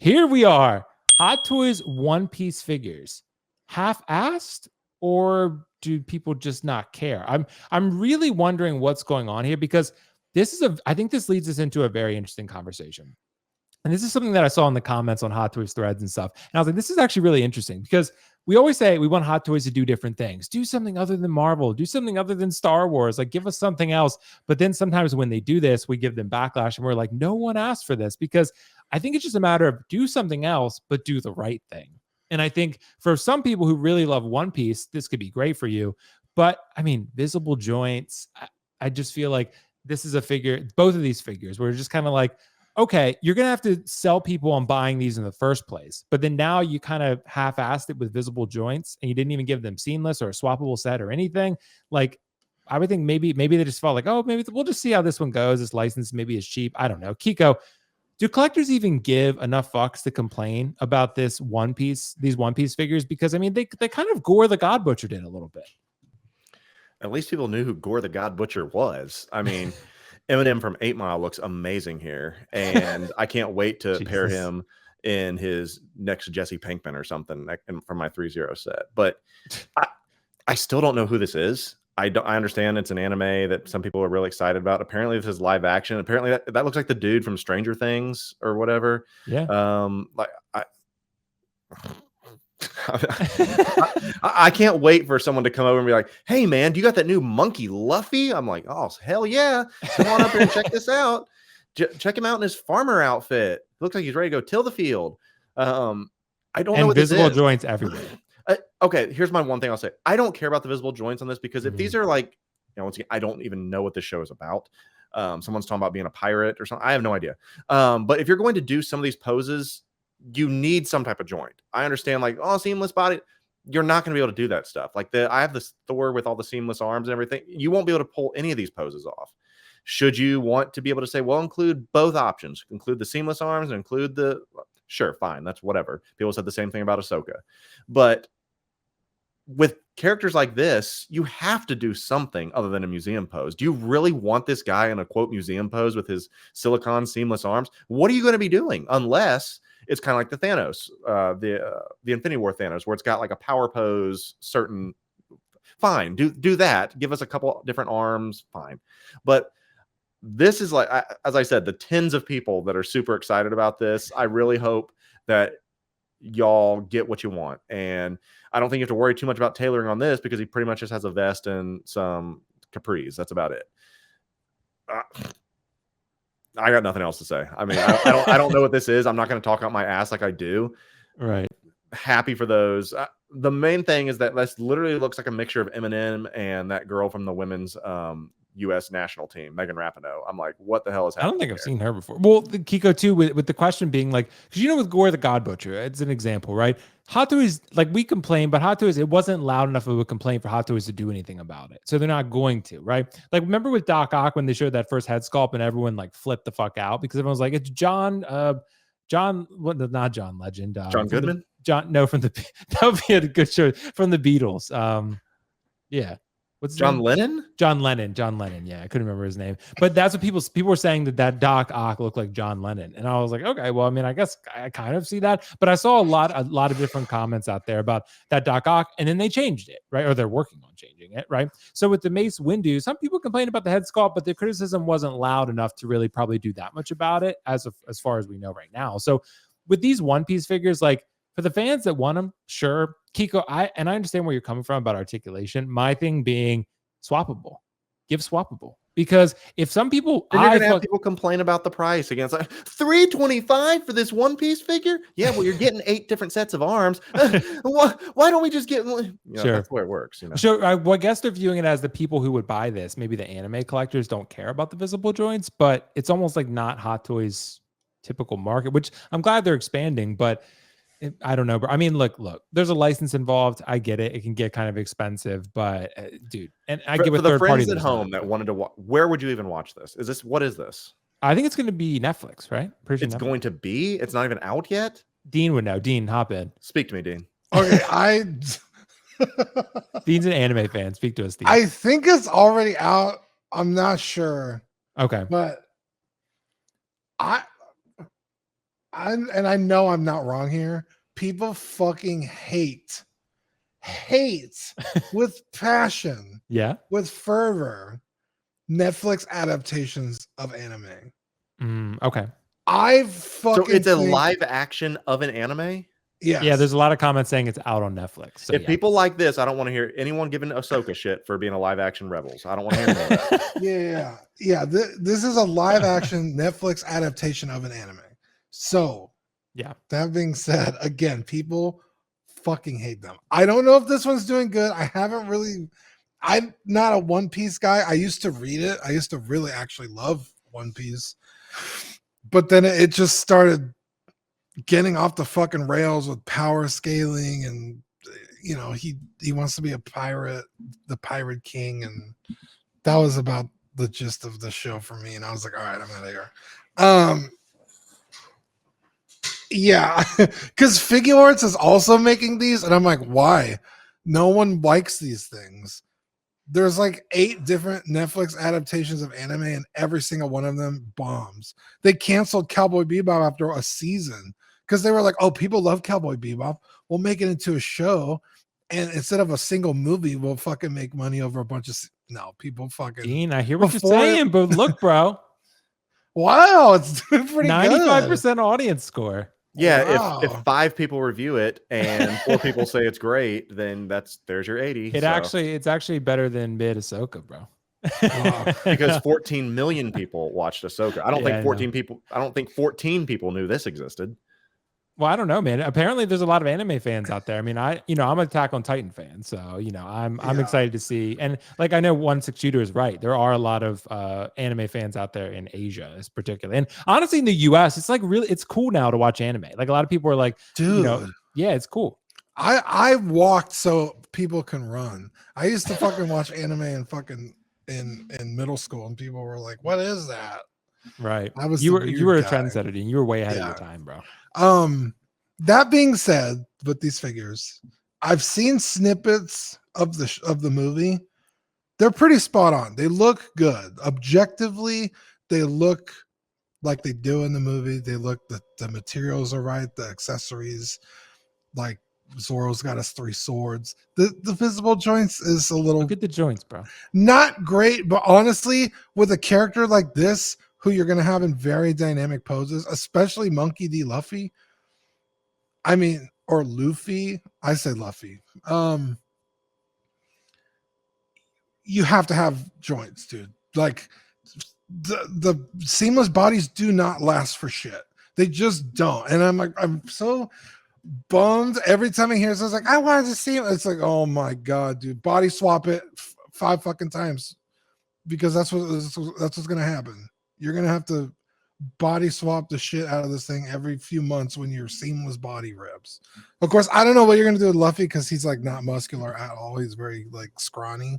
Here we are. Hot Toys One Piece figures. Half-assed, or do people just not care? I'm really wondering what's going on here, because I think this leads us into a very interesting conversation. And this is something that I saw in the comments on Hot Toys threads and stuff. And I was like, this is actually really interesting, because we always say we want Hot Toys to do different things. Do something other than Marvel. Do something other than Star Wars. Like, give us something else. But then sometimes when they do this, we give them backlash and we're like, no one asked for this, because I think it's just a matter of do something else, but do the right thing. And I think for some people who really love One Piece, this could be great for you. But I mean, visible joints, I just feel like this is a figure, both of these figures, where just kind of like, okay, you're going to have to sell people on buying these in the first place. But then now you kind of half-assed it with visible joints, and you didn't even give them seamless or a swappable set or anything. Like, I would think maybe they just felt like, oh, maybe we'll just see how this one goes. This license maybe is cheap. I don't know. Kiko, do collectors even give enough fucks to complain about these One Piece figures? Because I mean, they kind of Gore the God Butcher did a little bit. At least people knew who Gore the God Butcher was. I mean, Eminem from 8 Mile looks amazing here, and I can't wait to pair him in his next Jesse Pinkman or something from my 3-0 set. But I still don't know who this is. I understand it's an anime that some people are really excited about. Apparently, this is live action. Apparently, that looks like the dude from Stranger Things or whatever. Yeah. I can't wait for someone to come over and be like, hey man, do you got that new Monkey Luffy? I'm like, oh hell yeah, come on up here and check this out. Check him out in his farmer outfit. Looks like he's ready to go till the field. I don't know what visible this is. joints everywhere. Okay, here's my one thing I'll say. I don't care about the visible joints on this, because if these are like, once again, I don't even know what this show is about. Someone's talking about being a pirate or something. I have no idea. But if you're going to do some of these poses, you need some type of joint. I understand, like, oh, seamless body. You're not going to be able to do that stuff. Like I have this Thor with all the seamless arms and everything. You won't be able to pull any of these poses off. Should you want to be able to say, well, include both options, include the seamless arms and include sure, fine. That's whatever. People said the same thing about Ahsoka. But with characters like this, you have to do something other than a museum pose. Do you really want this guy in a quote museum pose with his silicone seamless arms? What are you going to be doing? Unless it's kind of like the Thanos, the Infinity War Thanos, where it's got like a power pose, certain. Fine, do that. Give us a couple different arms, fine. But this is like, as I said, the tens of people that are super excited about this. I really hope that y'all get what you want. And I don't think you have to worry too much about tailoring on this, because he pretty much just has a vest and some capris. That's about it. I got nothing else to say. I mean, I don't know what this is. I'm not going to talk out my ass like I do. Right. Happy for those. The main thing is that this literally looks like a mixture of Eminem and that girl from the women's U.S. national team, Megan Rapinoe. I'm like, what the hell is happening? I don't think I've seen her before. Well, the Kiko too, with the question being like, because with Gore the God Butcher, it's an example, right? Hot Toys, like, we complain, but Hot Toys, it wasn't loud enough of a complaint for Hot Toys to do anything about it. So they're not going to, right? Like, remember with Doc Ock when they showed that first head sculpt and everyone like flipped the fuck out because everyone was like, it's John, not John Legend. John Goodman? From that would be a good show, from the Beatles. Yeah. What's John Lennon? John Lennon. Yeah, I couldn't remember his name, but that's what people were saying, that Doc Ock looked like John Lennon, and I was like, okay, well, I mean, I guess I kind of see that, but I saw a lot of different comments out there about that Doc Ock, and then they changed it, right? Or they're working on changing it, right? So with the Mace Windu, some people complain about the head sculpt, but the criticism wasn't loud enough to really probably do that much about it, as far as we know right now. So with these One Piece figures, like, for the fans that want them, sure. Kiko, I understand where you're coming from about articulation. My thing being swappable. Give swappable. Because if some people... You're going to have people complain about the price against like, $325 for this One Piece figure? Yeah, well, you're getting 8 different sets of arms. Why don't we just get... Sure. That's where it works. Sure. I guess they're viewing it as the people who would buy this. Maybe the anime collectors don't care about the visible joints, but it's almost like not Hot Toys' typical market, which I'm glad they're expanding, but... I don't know, bro. I mean, look, there's a license involved. I get it. It can get kind of expensive, but dude, and I get with third parties at home that wanted to watch. Where would you even watch this? What is this? I think it's going to be Netflix, right? It's going to be? It's not even out yet? Dean would know. Dean, hop in. Speak to me, Dean. Okay, Dean's an anime fan. Speak to us, Dean. I think it's already out. I'm not sure. Okay. But I know I'm not wrong here. People fucking hate with passion, Yeah. with fervor, Netflix adaptations of anime. Okay. I So fucking it's a think, live action of an anime. yes. Yeah, there's a lot of comments saying it's out on Netflix. So If people like this, I don't want to hear anyone giving Ahsoka shit for being a live action Rebels. I don't want to hear any more of that. Yeah. This is a live action Netflix adaptation of an anime. So, yeah. that being said, again, people fucking hate them. I don't know if this one's doing good. I'm not a One Piece guy. I used to read it. I used to really actually love One Piece. But then it just started getting off the fucking rails with power scaling, and he wants to be a pirate, the pirate king, and that was about the gist of the show for me. And I was like, all right, I'm out of here. Yeah, because Figure Arts is also making these, and I'm like, why? No one likes these things. There's like 8 different Netflix adaptations of anime, and every single one of them bombs. They canceled Cowboy Bebop after a season because they were like, oh, people love Cowboy Bebop. We'll make it into a show, and instead of a single movie, we'll fucking make money over a bunch of no people fucking. Dean, I hear what you're saying, but look, bro. Wow, it's doing pretty 95% audience score. Yeah, Wow. if 5 people review it and 4 people say it's great, then there's your 80. It's actually better than mid Ahsoka, bro. Because 14 million people watched Ahsoka. I don't think 14 people knew this existed. Well, I don't know, man. Apparently there's a lot of anime fans out there. I mean, I'm an Attack on Titan fan, so I'm excited to see. And like, I know 16 Shooter is right. There are a lot of anime fans out there in Asia, particularly. And honestly, in the US, it's like it's cool now to watch anime. Like a lot of people are like, dude, yeah, it's cool. I walked so people can run. I used to fucking watch anime and fucking in middle school, and people were like, what is that? Right. I was you were a guy. trendsetter, Dean. You were way ahead of your time, bro. That being said, with these figures, I've seen snippets of the movie. They're pretty spot on. They look good. Objectively, they look like they do in the movie. They look, the materials are right, the accessories, like Zoro's got his 3 swords. The visible joints is a little, look at the joints, bro. Not great, but honestly, with a character like this, who you're going to have in very dynamic poses, especially Monkey D. Luffy. I mean, or Luffy. I say Luffy. You have to have joints, dude. Like the seamless bodies do not last for shit. They just don't. And I'm so bummed every time I hear this. I was like, I wanted to see it. It's like, oh my god, dude. Body swap it 5 fucking times, because that's what's gonna happen. You're gonna have to body swap the shit out of this thing every few months when your seamless body rips. Of course, I don't know what you're gonna do with Luffy, because he's like not muscular at all. He's very like scrawny.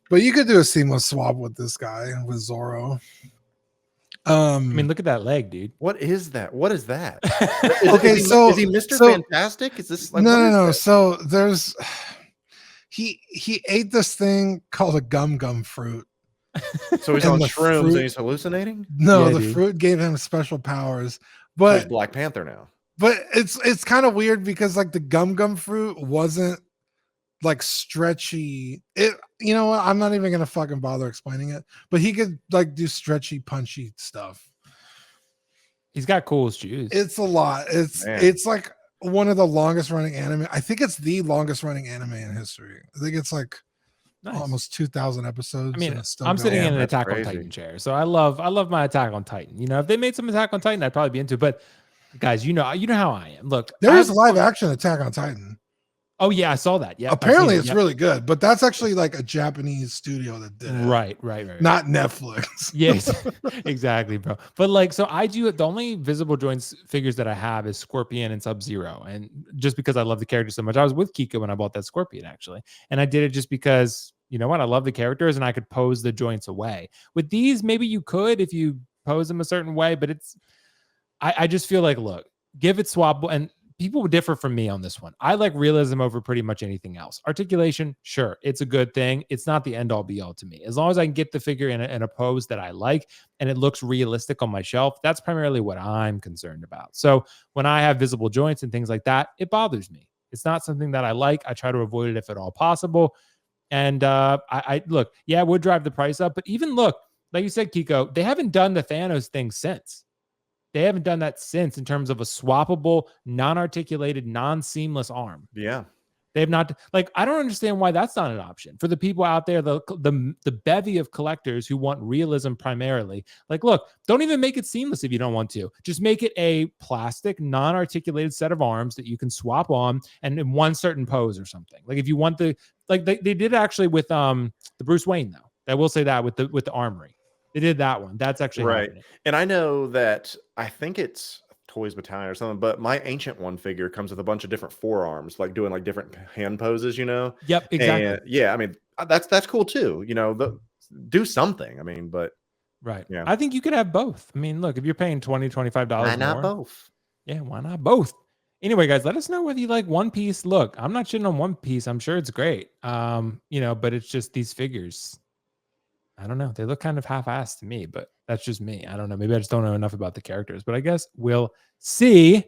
But you could do a seamless swap with this guy, with Zoro. I mean, look at that leg, dude. What is that? What is that? Is he Mr. Fantastic? Is this like no? So there's he ate this thing called a gum fruit. So he's on shrooms and he's hallucinating? No, the fruit gave him special powers. But he's Black Panther now. But it's kind of weird, because like the gum fruit wasn't like stretchy. You know what? I'm not even gonna fucking bother explaining it. But he could like do stretchy, punchy stuff. He's got cool shoes. It's a lot. It's like one of the longest running anime. I think it's the longest running anime in history. I think it's like almost 2,000 episodes. I mean, I'm sitting in an Attack on Titan chair, so I love my Attack on Titan. If they made some Attack on Titan, I'd probably be into it. But guys, you know how I am. Look, there is a live action Attack on Titan. Oh yeah, I saw that. Yeah, apparently it's really good, but that's actually like a Japanese studio that did it. Right. Not Netflix. Yes, exactly, bro. But like, so I do. The only visible joints figures that I have is Scorpion and Sub-Zero, and just because I love the character so much, I was with Kika when I bought that Scorpion actually, and I did it just because, you know what, I love the characters and I could pose the joints away. With these, maybe you could if you pose them a certain way, but I just feel like, look, give it swap and people would differ from me on this one. I like realism over pretty much anything else. Articulation, sure, it's a good thing. It's not the end all be all to me. As long as I can get the figure in a pose that I like and it looks realistic on my shelf, that's primarily what I'm concerned about. So when I have visible joints and things like that, it bothers me. It's not something that I like. I try to avoid it if at all possible. And I look, yeah, it would drive the price up. But even look, like you said, Kiko, they haven't done the Thanos thing since. They haven't done that since in terms of a swappable, non-articulated, non-seamless arm. Yeah. They have not, like, I don't understand why that's not an option for the people out there, the bevy of collectors who want realism primarily. Like, look, don't even make it seamless if you don't want to. Just make it a plastic, non-articulated set of arms that you can swap on and in one certain pose or something. Like if you want the, like they did actually with the Bruce Wayne though. I will say that with the armory. They did that one. That's actually Right. happening. And I know that I think it's Toys Battalion or something, but my Ancient One figure comes with a bunch of different forearms, like doing like different hand poses, you know? Yep, exactly. And yeah, I mean, that's cool too, you know, do something. I mean, but right. yeah. I think you could have both. I mean, look, if you're paying $20, $25 Why not more, both? yeah, why not both? Anyway, guys, let us know whether you like One Piece. Look, I'm not shitting on One Piece. I'm sure it's great. You know, but it's just these figures. I don't know. They look kind of half-assed to me, but that's just me. I don't know. Maybe I just don't know enough about the characters, but I guess we'll see.